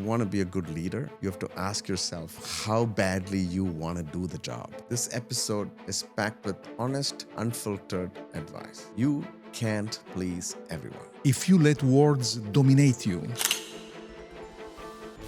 want to be a good leader, you have to ask yourself how badly you want to do the job. This episode is packed with honest, unfiltered advice. You can't please everyone. If you let words dominate you,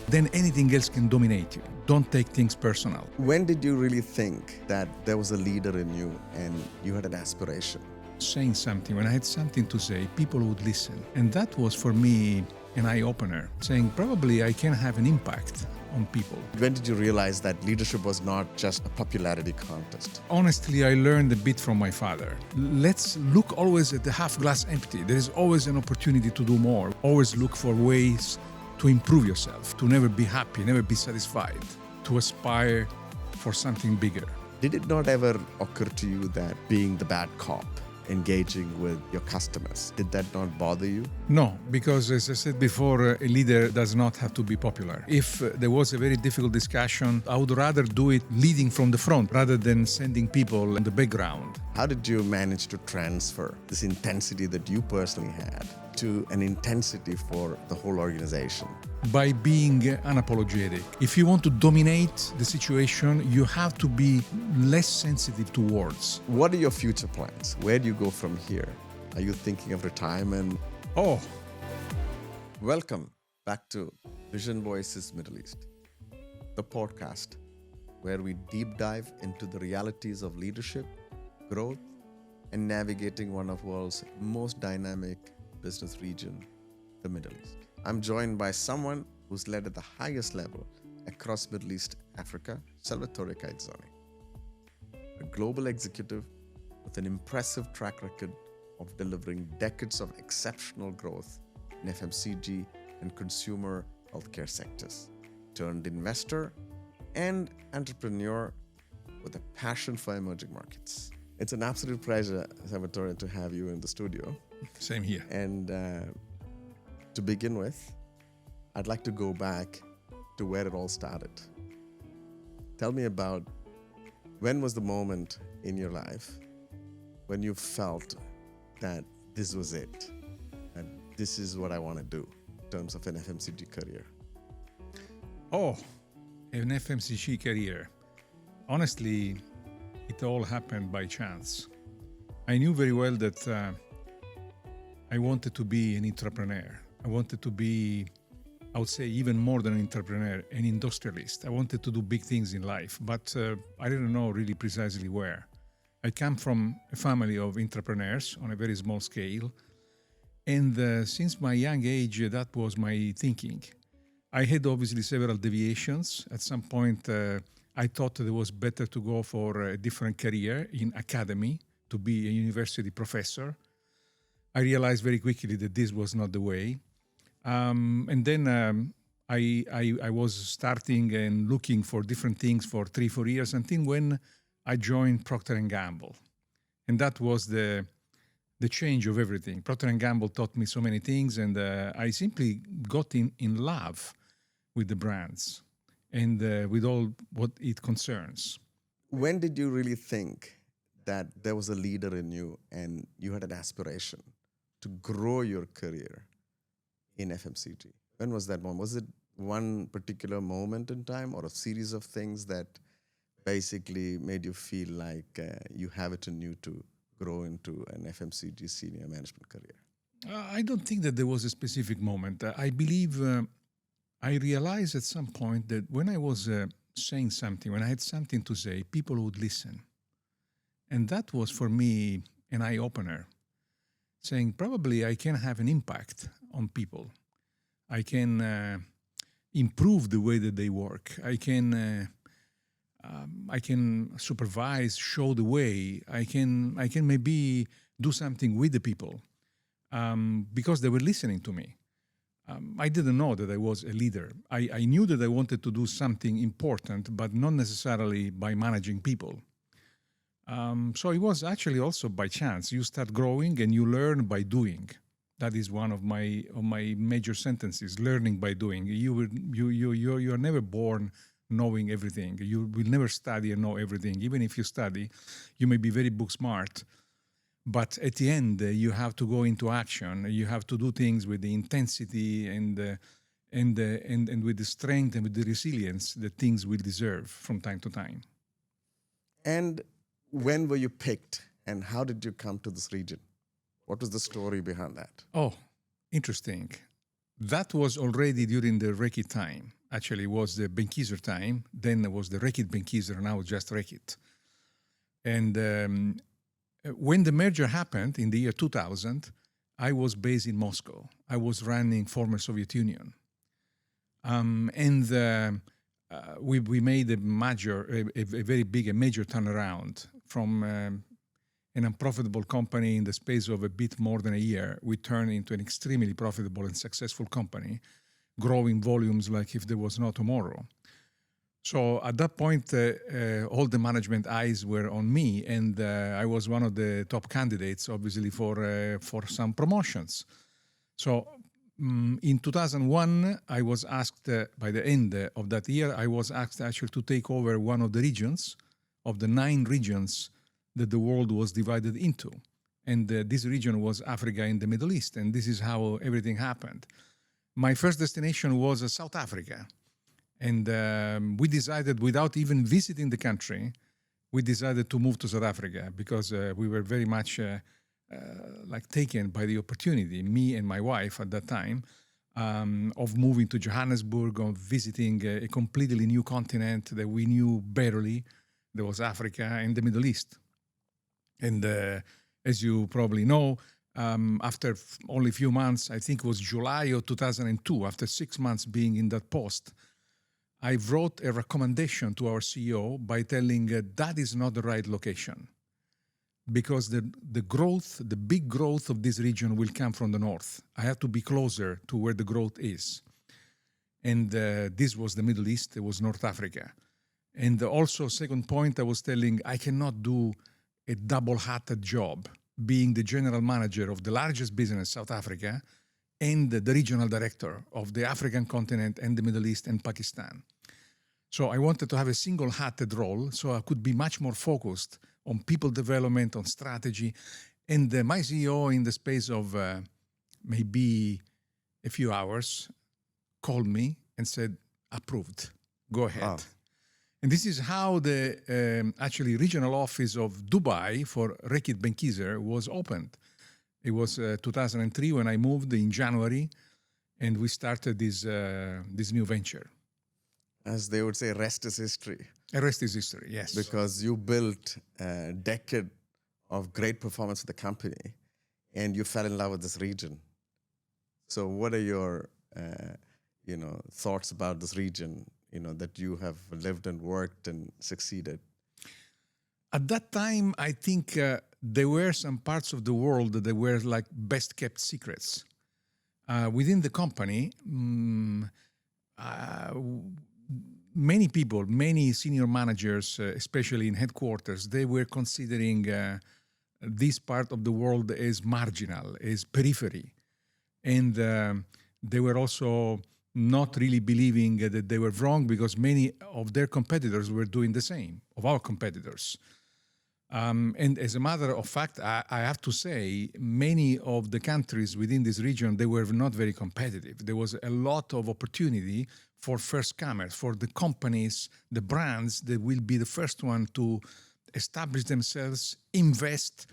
then anything else can dominate you. Don't take things personal. When did you really think that there was a leader in you and you had an aspiration? Saying something, when I had something to say, people would listen. And that was for me an eye-opener, saying probably I can have an impact on people. When did you realize that leadership was not just a popularity contest? Honestly, I learned a bit from my father. Let's look always at the half glass empty. There is always an opportunity to do more. Always look for ways to improve yourself, to never be happy, never be satisfied, to aspire for something bigger. Did it not ever occur to you that being the bad cop, engaging with your customers, did that not bother you? No, because as I said before, a leader does not have to be popular. If there was a very difficult discussion, I would rather do it leading from the front rather than sending people in the background. How did you manage to transfer this intensity that you personally had to an intensity for the whole organization? By being unapologetic. If you want to dominate the situation, you have to be less sensitive to words. What are your future plans? Where do you go from here? Are you thinking of retirement? Oh, Welcome back to Vision Voices Middle East, the podcast where we deep dive into the realities of leadership, growth, and navigating one of the world's most dynamic business region, the Middle East. I'm joined by someone who's led at the highest level across Middle East Africa, Salvatore Caizzone, a global executive with an impressive track record of delivering decades of exceptional growth in FMCG and consumer healthcare sectors, turned investor and entrepreneur with a passion for emerging markets. It's an absolute pleasure, Salvatore, to have you in the studio. same here. And to begin with, I'd like to go back to where it all started. Tell me about when was the moment in your life when you felt that this was it, that this is what I want to do in terms of an FMCG career? Oh, an FMCG career. Honestly, it all happened by chance. I knew very well that I wanted to be an entrepreneur. I wanted to be, I would say, even more than an entrepreneur, an industrialist. I wanted to do big things in life, but I didn't know really precisely where. I come from a family of entrepreneurs on a very small scale, and since my young age, that was my thinking. I had obviously several deviations. At some point, I thought that it was better to go for a different career in academy, to be a university professor. I realized very quickly that this was not the way. And then I was starting and looking for different things for 3-4 years until when I joined Procter & Gamble. And that was the change of everything. Procter & Gamble taught me so many things, and I simply got in love with the brands and with all what it concerns. When did you really think that there was a leader in you and you had an aspiration to grow your career in FMCG? When was that moment? Was it one particular moment in time or a series of things that basically made you feel like you have it in you to grow into an FMCG senior management career? I don't think that there was a specific moment. I believe I realized at some point that when I was saying something, when I had something to say, people would listen. And that was for me an eye-opener, saying probably I can have an impact on people. I can improve the way that they work. I can supervise, show the way. I can maybe do something with the people because they were listening to me. I didn't know that I was a leader. I knew that I wanted to do something important, but not necessarily by managing people. So it was actually also by chance. You start growing and you learn by doing. That is one of my major sentences: learning by doing. You are never born knowing everything. You will never study and know everything. Even if you study, you may be very book smart, but at the end you have to go into action. You have to do things with the intensity and and with the strength and with the resilience that things will deserve from time to time. And when were you picked and how did you come to this region? What was the story behind that? Oh, interesting. That was already during the Rekit time. Actually, it was the Benckiser time. Then it was the Rekit Benckiser, now just Rekit. And when the merger happened in the year 2000, I was based in Moscow. I was running former Soviet Union. We made a very big, a major turnaround from an unprofitable company in the space of a bit more than a year. We turned into an extremely profitable and successful company, growing volumes like if there was no tomorrow. So at that point, all the management eyes were on me, and I was one of the top candidates, obviously, for some promotions. So in 2001, I was asked, by the end of that year, I was asked actually to take over one of the regions, of the 9 regions that the world was divided into. And this region was Africa and the Middle East, and this is how everything happened. My first destination was South Africa. And we decided, without even visiting the country, we decided to move to South Africa because we were very much taken by the opportunity, me and my wife at that time, of moving to Johannesburg, of visiting a completely new continent that we knew barely. There was Africa and the Middle East. And as you probably know, after only a few months, I think it was July of 2002, after 6 months being in that post, I wrote a recommendation to our CEO by telling that is not the right location because the big growth of this region will come from the north. I have to be closer to where the growth is. And this was the Middle East, it was North Africa. And also, second point, I was telling I cannot do a double-hatted job being the general manager of the largest business, South Africa, and the regional director of the African continent and the Middle East and Pakistan. So I wanted to have a single-hatted role so I could be much more focused on people development, on strategy. And my CEO, in the space of maybe a few hours, called me and said, approved, go ahead. Wow. And this is how the actually regional office of Dubai for Rekit Benckiser was opened. It was 2003 when I moved in January, and we started this new venture. As they would say, rest is history. Rest is history, yes. Because you built a decade of great performance of the company, and you fell in love with this region. So, what are your, thoughts about this region? That you have lived and worked and succeeded. At that time, I think there were some parts of the world that were like best kept secrets. Within the company, many people, many senior managers, especially in headquarters, they were considering this part of the world as marginal, as periphery. And they were also not really believing that they were wrong because many of their competitors were doing the same, of our competitors. And as a matter of fact, I have to say, many of the countries within this region, they were not very competitive. There was a lot of opportunity for first comers, for the companies, the brands that will be the first one to establish themselves, invest,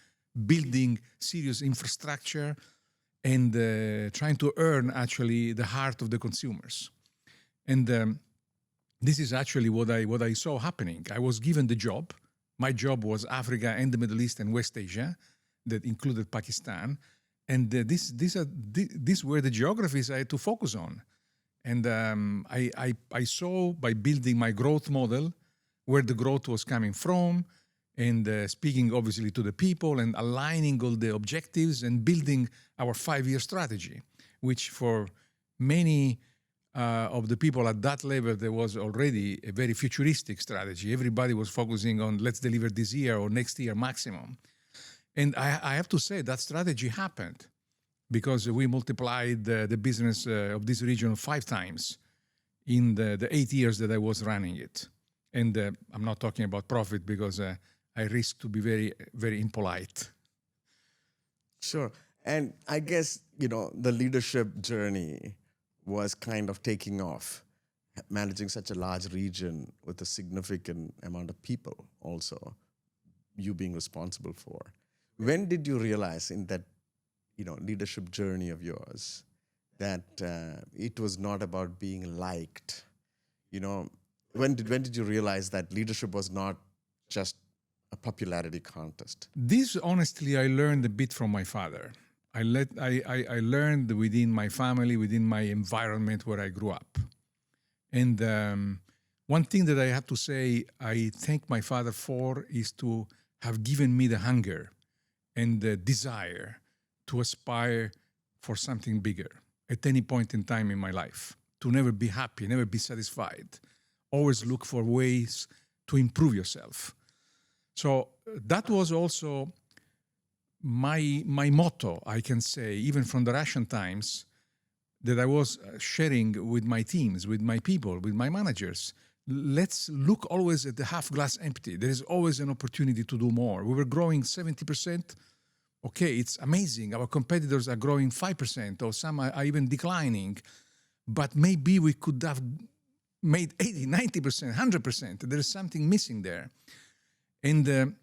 building serious infrastructure, and trying to earn actually the heart of the consumers. And this is actually what I saw happening. I was given the job. My job was Africa and the Middle East and West Asia, that included Pakistan. And these were the geographies I had to focus on. And I saw by building my growth model where the growth was coming from, and speaking obviously to the people and aligning all the objectives and building our 5-year strategy, which for many of the people at that level, there was already a very futuristic strategy. Everybody was focusing on let's deliver this year or next year maximum. And I have to say that strategy happened because we multiplied the business of this region 5 times in the 8 years that I was running it. And I'm not talking about profit because I risk to be very, very impolite. Sure. And I guess, the leadership journey was kind of taking off, managing such a large region with a significant amount of people also you being responsible for. When did you realize in that, leadership journey of yours that it was not about being liked? When did you realize that leadership was not just a popularity contest? This, honestly, I learned a bit from my father. I learned within my family, within my environment where I grew up. And one thing that I have to say I thank my father for is to have given me the hunger and the desire to aspire for something bigger at any point in time in my life, to never be happy, never be satisfied, always look for ways to improve yourself. So that was also my motto, I can say, even from the Russian times, that I was sharing with my teams, with my people, with my managers. Let's look always at the half glass empty. There is always an opportunity to do more. We were growing 70%. Okay, it's amazing. Our competitors are growing 5%, or some are even declining. But maybe we could have made 80, 90%, 100%. There is something missing there. And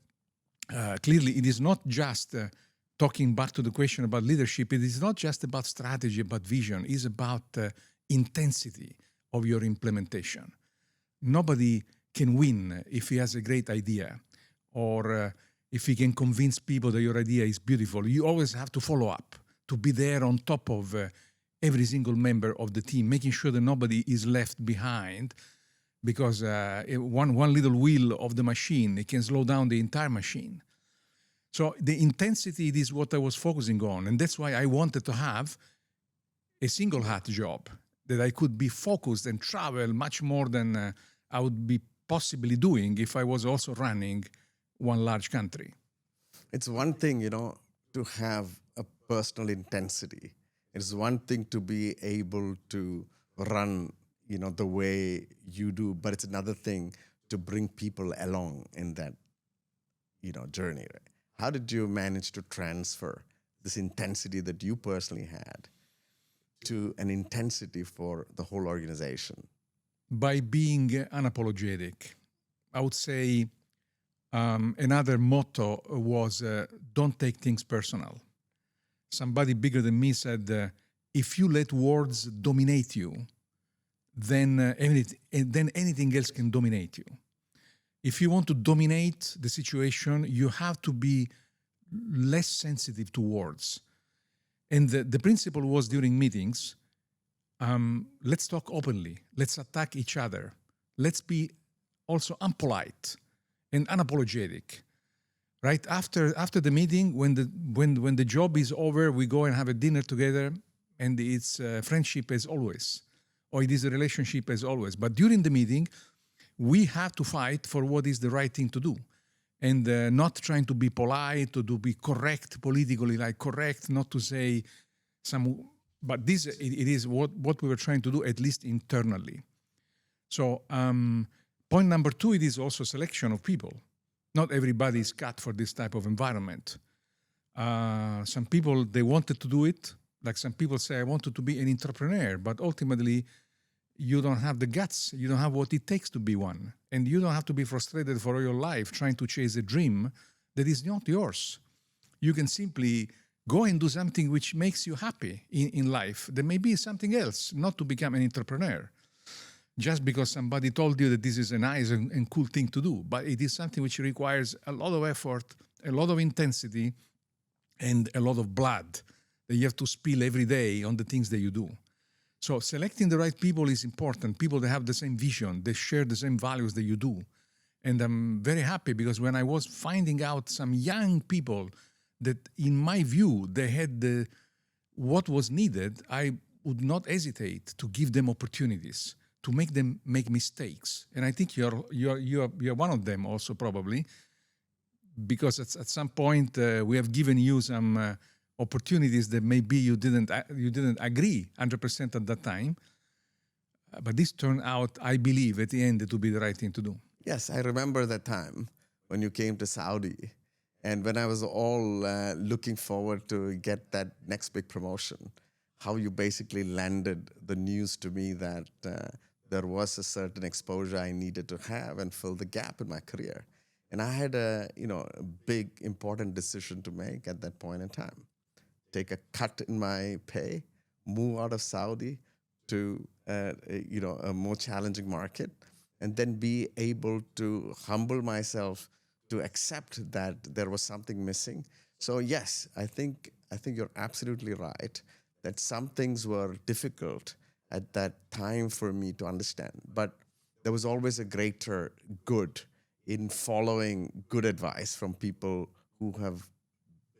clearly, it is not just talking back to the question about leadership. It is not just about strategy, about vision. It's about intensity of your implementation. Nobody can win if he has a great idea or if he can convince people that your idea is beautiful. You always have to follow up, to be there on top of every single member of the team, making sure that nobody is left behind, because one little wheel of the machine, it can slow down the entire machine. So the intensity is what I was focusing on, and that's why I wanted to have a single hat job, that I could be focused and travel much more than I would be possibly doing if I was also running one large country. It's one thing, to have a personal intensity. It's one thing to be able to run, the way you do, but it's another thing to bring people along in that, journey. Right? How did you manage to transfer this intensity that you personally had to an intensity for the whole organization? By being unapologetic. I would say another motto was don't take things personal. Somebody bigger than me said, if you let words dominate you, then anything else can dominate you. If you want to dominate the situation, you have to be less sensitive to words. And the principle was during meetings, let's talk openly. Let's attack each other. Let's be also unpolite and unapologetic. Right after the meeting, when the job is over, we go and have a dinner together, and it's friendship as always, or it is a relationship as always. But during the meeting, we have to fight for what is the right thing to do, and not trying to be polite or to be correct politically, like correct, not to say some. But this it is what we were trying to do, at least internally. So point number 2, it is also selection of people. Not everybody is cut for this type of environment. Some people, they wanted to do it. Like some people say, I wanted to be an entrepreneur, but ultimately you don't have the guts. You don't have what it takes to be one. And you don't have to be frustrated for all your life trying to chase a dream that is not yours. You can simply go and do something which makes you happy in life. There may be something else, not to become an entrepreneur, just because somebody told you that this is a nice and cool thing to do. But it is something which requires a lot of effort, a lot of intensity, and a lot of blood that you have to spill every day on the things that you do. So selecting the right people is important. People that have the same vision, they share the same values that you do. And I'm very happy because when I was finding out some young people that, in my view, they had what was needed, I would not hesitate to give them opportunities, to make them make mistakes. And I think you're one of them also, probably, because at some point we have given you some opportunities that maybe you didn't agree 100% at that time. But this turned out, I believe, at the end to be the right thing to do. Yes, I remember that time when you came to Saudi, and when I was all looking forward to get that next big promotion. how you basically landed the news to me that there was a certain exposure I needed to have and fill the gap in my career. And I had a big important decision to make at that point in time. Take a cut in my pay, move out of Saudi to a more challenging market, and then be able to humble myself to accept that there was something missing. So yes, I think you're absolutely right that some things were difficult at that time for me to understand, but there was always a greater good in following good advice from people who have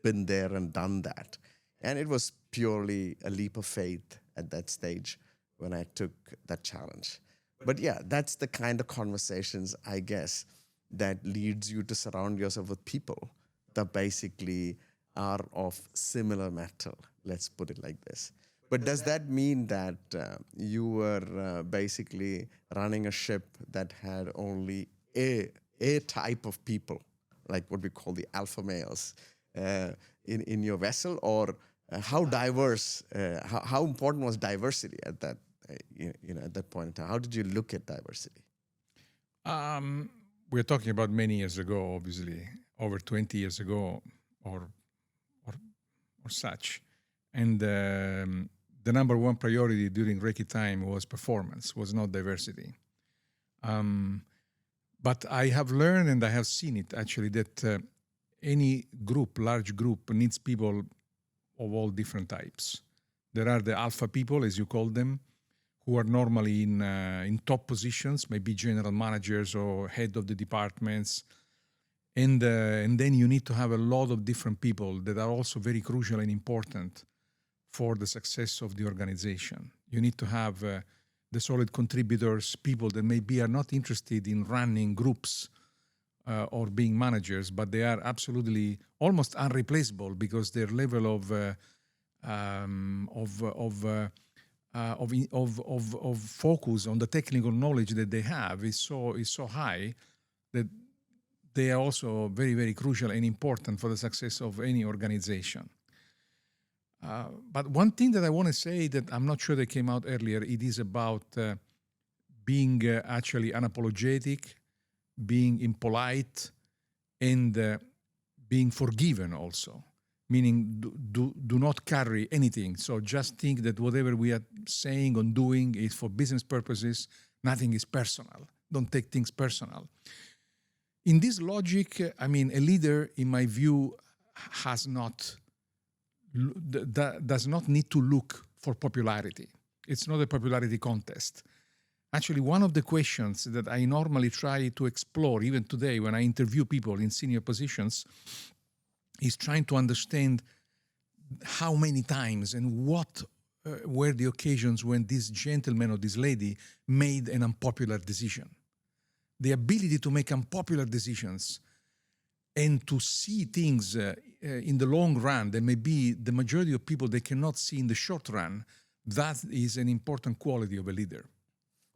been there and done that. And it was purely a leap of faith at that stage when I took that challenge. But yeah, that's the kind of conversations, I guess, that leads you to surround yourself with people that basically are of similar metal. Let's put it like this. But does that mean that you were basically running a ship that had only a type of people, like what we call the alpha males, in your vessel, or how diverse, how important was diversity at that at that point in time? How did you look at diversity? We're talking about many years ago, obviously, over 20 years ago, or such, and the number one priority during Reiki time was performance, was not diversity. But I have learned and I have seen it actually that any group, large group, needs people of all different types. There are the alpha people, as you call them, who are normally in top positions, maybe general managers or head of the departments. And then you need to have a lot of different people that are also very crucial and important for the success of the organization. You need to have the solid contributors, people that maybe are not interested in running groups or being managers, but they are absolutely almost unreplaceable because their level of focus on the technical knowledge that they have is so high that they are also very, very crucial and important for the success of any organization. But one thing that I want to say that I'm not sure that came out earlier, it is about being actually unapologetic, being impolite, and being forgiven also. Meaning do not carry anything. So just think that whatever we are saying or doing is for business purposes, nothing is personal. Don't take things personal. In this logic, I mean, a leader, in my view, does not need to look for popularity. It's not a popularity contest. Actually, one of the questions that I normally try to explore, even today when I interview people in senior positions, is trying to understand how many times and what were the occasions when this gentleman or this lady made an unpopular decision. The ability to make unpopular decisions and to see things in the long run that maybe the majority of people they cannot see in the short run, that is an important quality of a leader.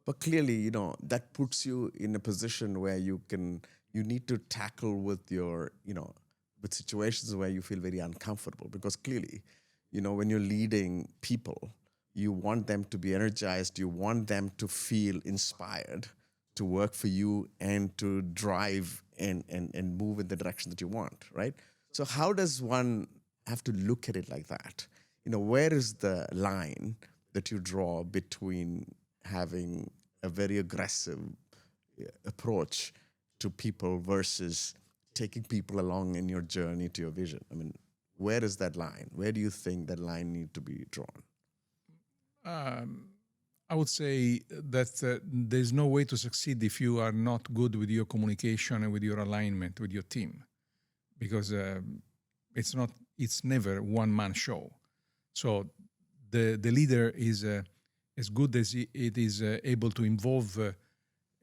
But clearly, that puts you in a position where you need to tackle with your, with situations where you feel very uncomfortable, because clearly, when you're leading people, you want them to be energized, you want them to feel inspired to work for you and to drive and move in the direction that you want, right? So how does one have to look at it like that? Where is the line that you draw between having a very aggressive approach to people versus taking people along in your journey to your vision? I mean, where is that line? Where do you think that line needs to be drawn? I would say that there's no way to succeed if you are not good with your communication and with your alignment with your team, because it's never one-man show. So the leader is as good as it is able to involve a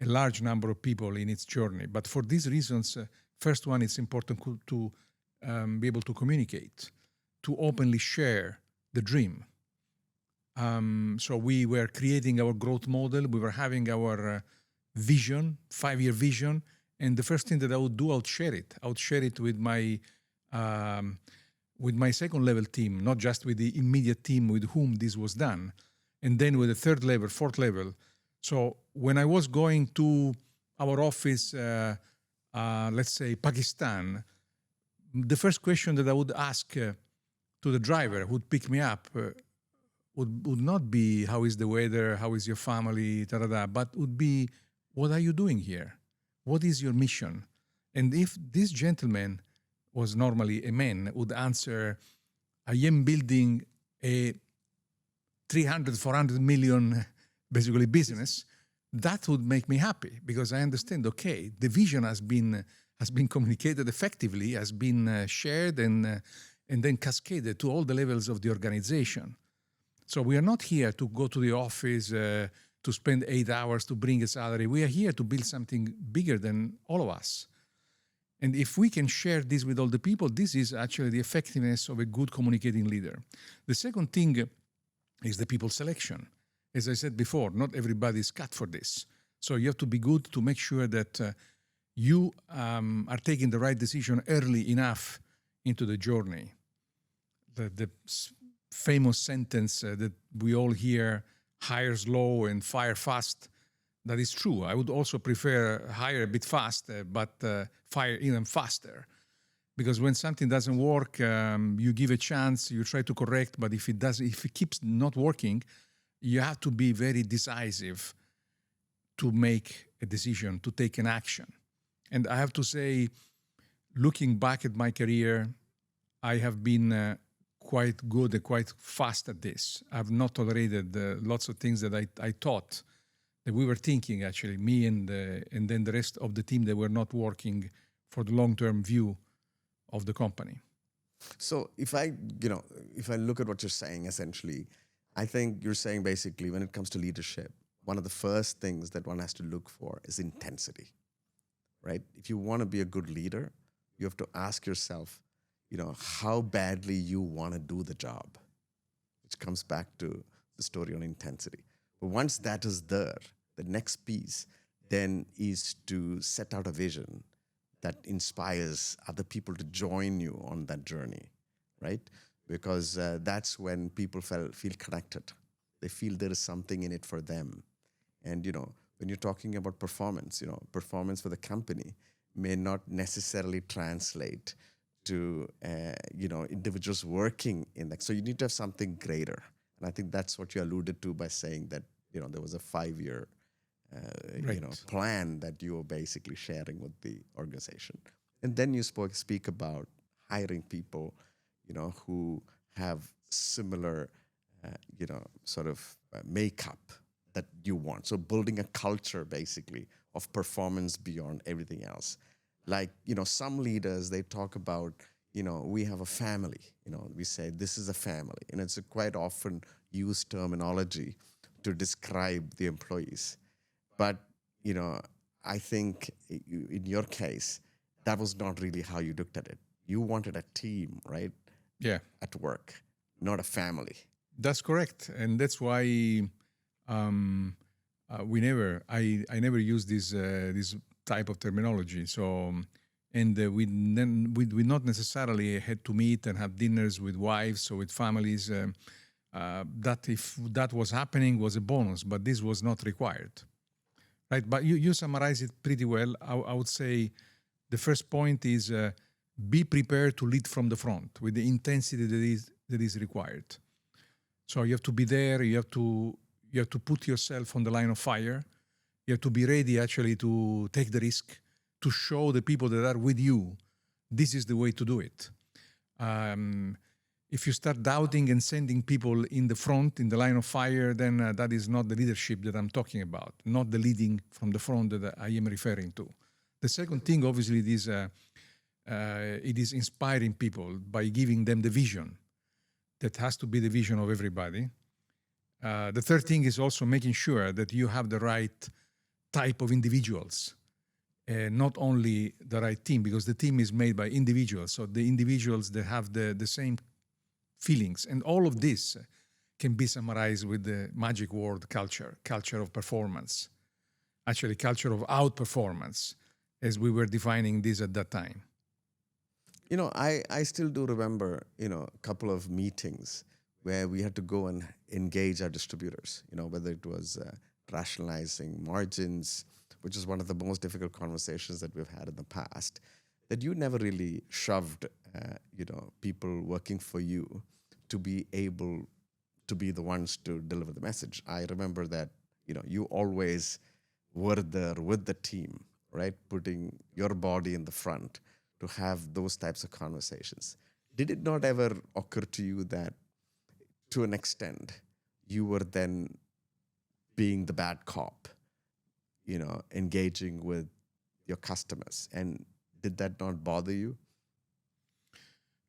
large number of people in its journey. But for these reasons, first one, it's important to be able to communicate, to openly share the dream. So we were creating our growth model. We were having our vision, 5-year vision. And the first thing that I would do, I would share it. I would share it with my with my second level team, not just with the immediate team with whom this was done, and then with the third level, fourth level. So when I was going to our office, let's say Pakistan, the first question that I would ask to the driver who would pick me up would not be how is the weather, how is your family, but would be, what are you doing here? What is your mission? And if this gentleman was normally a man, would answer, I am building a 300, 400 million basically business, that would make me happy, because I understand, okay, the vision has been communicated effectively, has been shared and then cascaded to all the levels of the organization. So we are not here to go to the office to spend 8 hours to bring a salary. We are here to build something bigger than all of us. And if we can share this with all the people, this is actually the effectiveness of a good communicating leader. The second thing is the people selection. As I said before, not everybody is cut for this. So you have to be good to make sure that you are taking the right decision early enough into the journey. The famous sentence that we all hear, hire slow and fire fast, that is true. I would also prefer hire a bit fast, but fire even faster. Because when something doesn't work, you give a chance, you try to correct, but if it keeps not working, you have to be very decisive to make a decision, to take an action. And I have to say, looking back at my career, I have been quite good and quite fast at this. I've not tolerated lots of things that I thought that we were thinking, actually, me and then the rest of the team that were not working for the long-term view of the company. So if I look at what you're saying, essentially, I think you're saying basically when it comes to leadership, one of the first things that one has to look for is intensity, right? If you want to be a good leader, you have to ask yourself, how badly you want to do the job, which comes back to the story on intensity. But once that is there, the next piece then is to set out a vision that inspires other people to join you on that journey, right? Because that's when people feel connected. They feel there is something in it for them. And, when you're talking about performance, performance for the company may not necessarily translate to, individuals working in that. So you need to have something greater. And I think that's what you alluded to by saying that, there was a 5-year, Right. plan that you were basically sharing with the organization. And then you speak about hiring people, who have similar, makeup that you want. So building a culture, basically, of performance beyond everything else. Like, some leaders, they talk about, we have a family. We say this is a family. And it's a quite often used terminology to describe the employees. But, I think in your case, that was not really how you looked at it. You wanted a team, right? Yeah. At work, not a family. That's correct, and that's why I never use this type of terminology. So, and we not necessarily had to meet and have dinners with wives or with families. That if that was happening was a bonus, but this was not required, right? But you summarize it pretty well. I would say the first point is be prepared to lead from the front with the intensity that is required. So you have to be there. You have to put yourself on the line of fire. You have to be ready actually to take the risk, to show the people that are with you, this is the way to do it. If you start doubting and sending people in the front, in the line of fire, then that is not the leadership that I'm talking about, not the leading from the front that I am referring to. The second thing, obviously, it is inspiring people by giving them the vision. That has to be the vision of everybody. The third thing is also making sure that you have the right type of individuals, not only the right team, because the team is made by individuals. So the individuals that have the same feelings. And all of this can be summarized with the magic word culture of performance. Actually, culture of outperformance, as we were defining this at that time. I still do remember, a couple of meetings where we had to go and engage our distributors, whether it was rationalizing margins, which is one of the most difficult conversations that we've had in the past, that you never really shoved, people working for you to be able to be the ones to deliver the message. I remember that, you always were there with the team, right? Putting your body in the front to have those types of conversations. Did it not ever occur to you that, to an extent, you were then being the bad cop, engaging with your customers? And did that not bother you?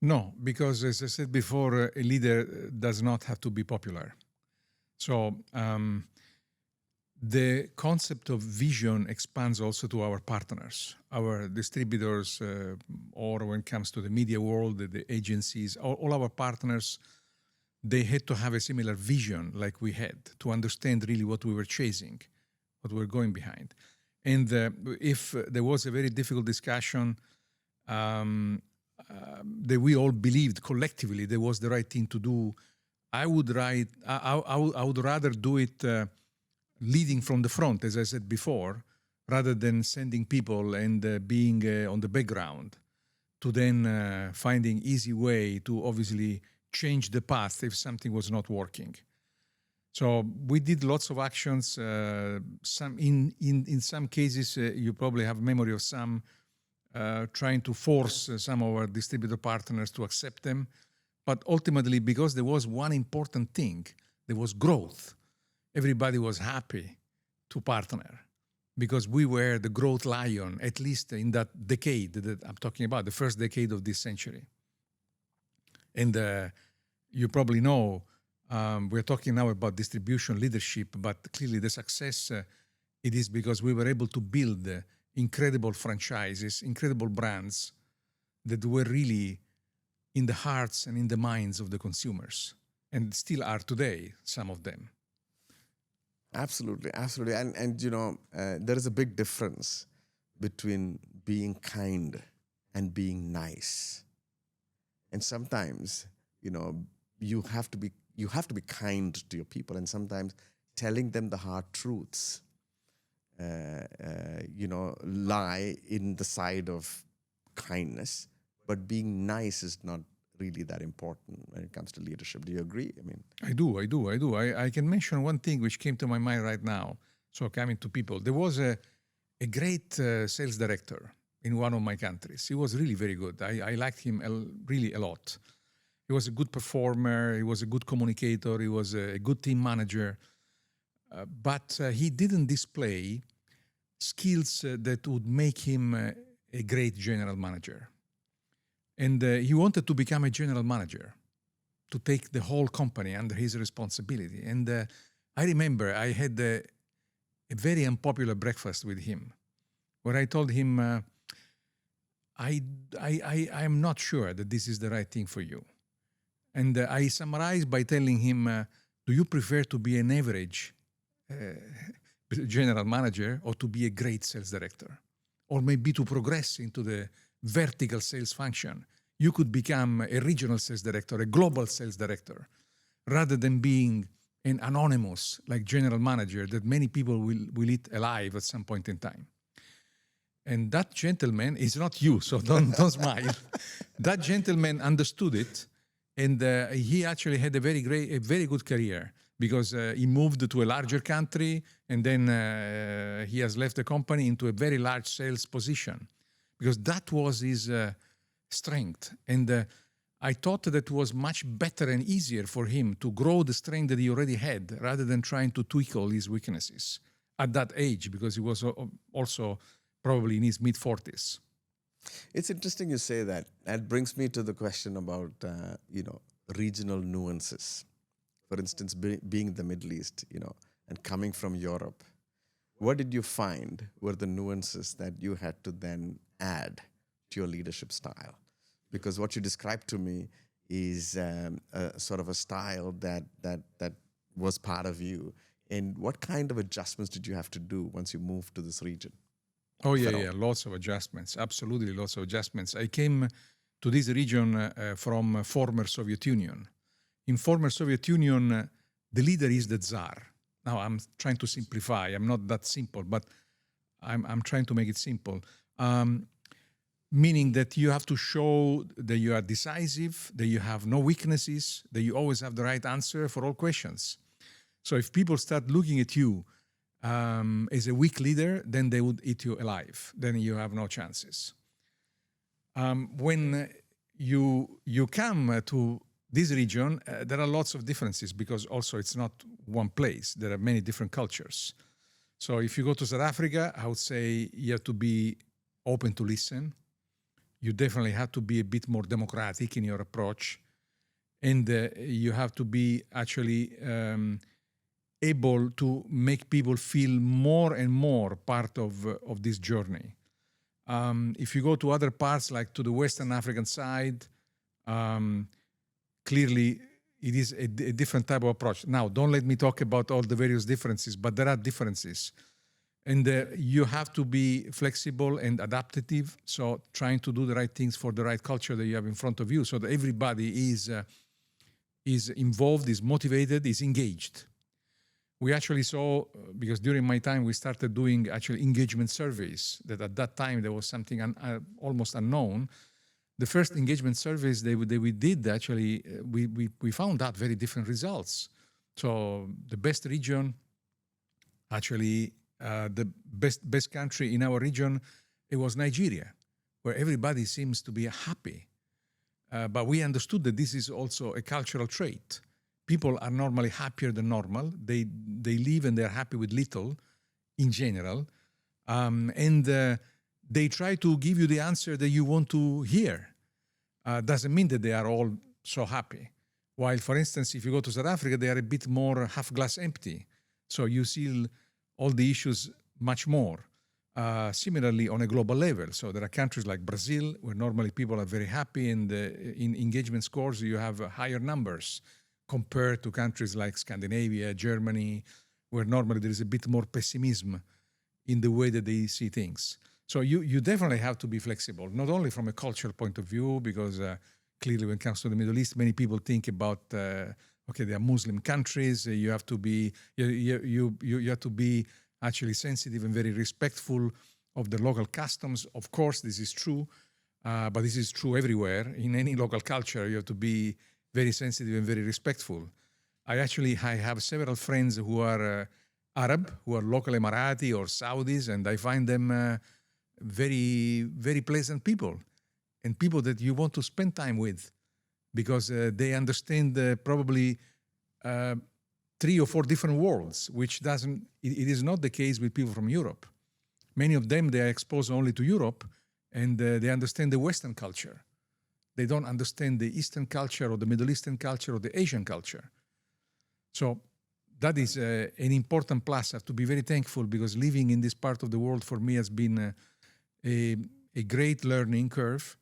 No, because as I said before, a leader does not have to be popular. So the concept of vision expands also to our partners, our distributors, or when it comes to the media world, the agencies, all our partners, they had to have a similar vision like we had to understand really what we were chasing, what we were going behind. And if there was a very difficult discussion that we all believed collectively there was the right thing to do, I would rather do it leading from the front, as I said before, rather than sending people and being on the background to then finding easy way to obviously change the path if something was not working. So we did lots of actions. Some in some cases, you probably have memory of some trying to force some of our distributor partners to accept them. But ultimately, because there was one important thing, there was growth. Everybody was happy to partner because we were the growth lion, at least in that decade that I'm talking about, the first decade of this century. And you probably know, we're talking now about distribution leadership, but clearly the success, it is because we were able to build incredible franchises, incredible brands that were really in the hearts and in the minds of the consumers, and still are today, some of them. Absolutely, absolutely. And there is a big difference between being kind and being nice. And sometimes, you have to be kind to your people, and sometimes telling them the hard truths, lie in the side of kindness, but being nice is not really that important when it comes to leadership. Do you agree? I mean, I do. I can mention one thing which came to my mind right now. So coming to people, there was a great sales director in one of my countries. He was really very good. I liked him really a lot. He was a good performer. He was a good communicator. He was a good team manager. But he didn't display skills that would make him a great general manager. And he wanted to become a general manager, to take the whole company under his responsibility. And I remember I had a very unpopular breakfast with him, where I told him, I'm not sure that this is the right thing for you. And I summarized by telling him, do you prefer to be an average general manager or to be a great sales director? Or maybe to progress into the vertical sales function. You could become a regional sales director, a global sales director, rather than being an anonymous, like general manager that many people will eat alive at some point in time. And that gentleman is not you, so don't smile. That gentleman understood it, and he actually had a very good career because he moved to a larger country, and then he has left the company into a very large sales position because that was his strength. And I thought that was much better and easier for him to grow the strength that he already had rather than trying to tweak all his weaknesses at that age, because he was also probably in his mid-40s. It's interesting you say that. That brings me to the question about, regional nuances. For instance, being in the Middle East, and coming from Europe, what did you find were the nuances that you had to then add to your leadership style? Because what you described to me is a sort of a style that was part of you. And what kind of adjustments did you have to do once you moved to this region? Oh, yeah, lots of adjustments. Absolutely, lots of adjustments. I came to this region from former Soviet Union. In former Soviet Union, the leader is the Tsar. Now, I'm trying to simplify. I'm not that simple, but I'm trying to make it simple. Meaning that you have to show that you are decisive, that you have no weaknesses, that you always have the right answer for all questions. So if people start looking at you as a weak leader, then they would eat you alive. Then you have no chances. When you come to this region, there are lots of differences because also it's not one place. There are many different cultures. So if you go to South Africa, I would say you have to be open to listen. You definitely have to be a bit more democratic in your approach. And you have to be actually able to make people feel more and more part of this journey. If you go to other parts, like to the Western African side, clearly it is a different type of approach. Now, don't let me talk about all the various differences, but there are differences. And you have to be flexible and adaptive, so trying to do the right things for the right culture that you have in front of you, so that everybody is involved, is motivated, is engaged. We actually saw, because during my time we started doing actually engagement surveys, that at that time there was something almost unknown. The first engagement surveys that we did, actually, we found out very different results. So the best region, actually, the best country in our region, it was Nigeria, where everybody seems to be happy. But we understood that this is also a cultural trait. People are normally happier than normal. They live and they're happy with little in general. And they try to give you the answer that you want to hear. Doesn't mean that they are all so happy. While, for instance, if you go to South Africa, they are a bit more half glass empty. So you see all the issues much more. Similarly, on a global level. So there are countries like Brazil, where normally people are very happy, and in engagement scores, you have higher numbers compared to countries like Scandinavia, Germany, where normally there is a bit more pessimism in the way that they see things. So you definitely have to be flexible, not only from a cultural point of view, because clearly when it comes to the Middle East, many people think about, okay, they are Muslim countries, you have to be actually sensitive and very respectful of the local customs. Of course, this is true, but this is true everywhere. In any local culture, you have to be very sensitive and very respectful. I have several friends who are Arab, who are local Emirati or Saudis, and I find them very, very pleasant people, and people that you want to spend time with, because they understand probably 3 or 4 different worlds, which it is not the case with people from Europe. Many of them, they are exposed only to Europe, and they understand the Western culture. They don't understand the Eastern culture or the Middle Eastern culture or the Asian culture. So that is an important plus. I have to be very thankful, because living in this part of the world for me has been a great learning curve.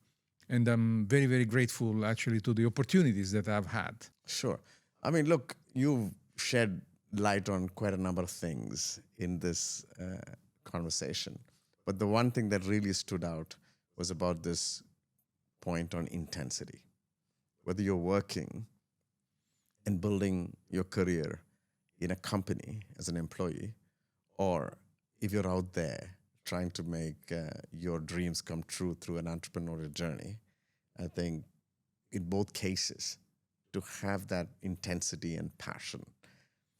And I'm very, very grateful actually to the opportunities that I've had. Sure. I mean, look, you've shed light on quite a number of things in this conversation. But the one thing that really stood out was about this point on intensity. Whether you're working and building your career in a company as an employee, or if you're out there trying to make your dreams come true through an entrepreneurial journey, I think in both cases, to have that intensity and passion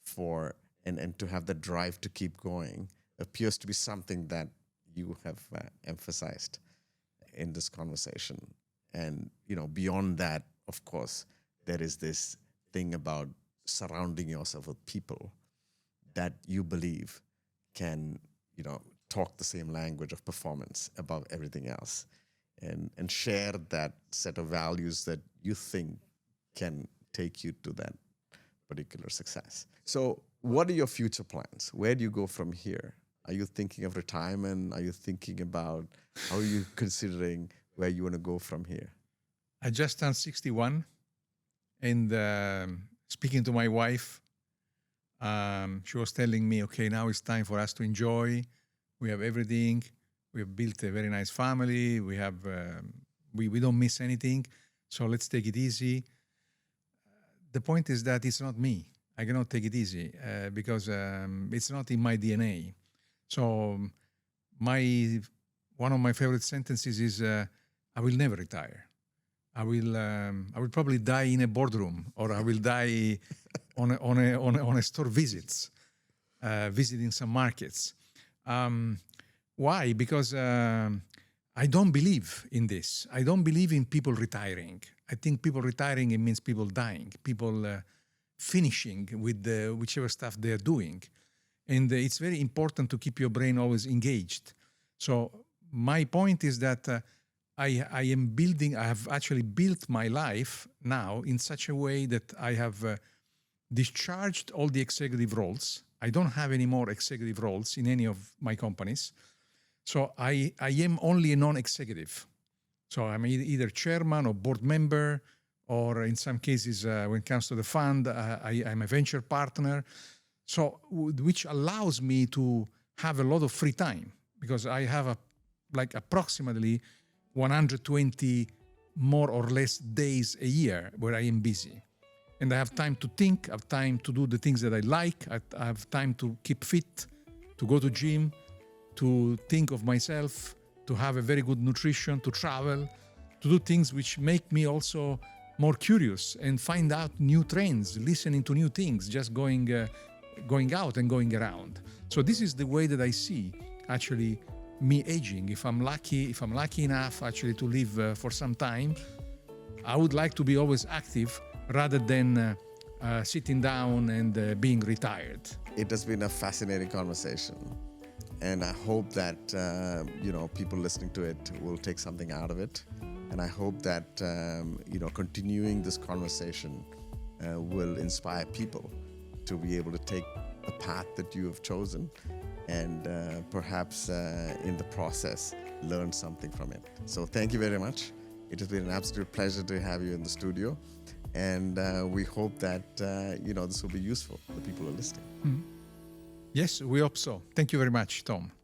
for, and to have that drive to keep going appears to be something that you have emphasized in this conversation. And, beyond that, of course, there is this thing about surrounding yourself with people that you believe can, talk the same language of performance above everything else, and share that set of values that you think can take you to that particular success. So what are your future plans? Where do you go from here? Are you thinking of retirement? Are you thinking about, how are you considering where you want to go from here? I just turned 61, and speaking to my wife, she was telling me, okay, now it's time for us to enjoy. We have everything. We have built a very nice family. We have we don't miss anything, so let's take it easy. The point is that it's not me. I cannot take it easy because it's not in my DNA. So one of my favorite sentences is, "I will never retire. I will probably die in a boardroom, or I will die on a store visits, visiting some markets." Why? Because I don't believe in this. I don't believe in people retiring. I think people retiring, it means people dying, people finishing with whichever stuff they're doing. And it's very important to keep your brain always engaged. So my point is that I have actually built my life now in such a way that I have discharged all the executive roles. I don't have any more executive roles in any of my companies. So I am only a non-executive. So I'm either chairman or board member, or in some cases, when it comes to the fund, I'm a venture partner. So which allows me to have a lot of free time, because I have approximately 120 more or less days a year where I am busy. And I have time to think, I have time to do the things that I like, I have time to keep fit, to go to gym, to think of myself, to have a very good nutrition, to travel, to do things which make me also more curious and find out new trends, listening to new things, just going out and going around. So this is the way that I see actually me aging. If I'm lucky enough actually to live for some time, I would like to be always active rather than sitting down and being retired. It has been a fascinating conversation, and I hope that people listening to it will take something out of it. And I hope that continuing this conversation will inspire people to be able to take the path that you have chosen, and perhaps in the process learn something from it. So thank you very much. It has been an absolute pleasure to have you in the studio, and we hope that this will be useful for the people who are listening. Yes, we hope so. Thank you very much, Tom.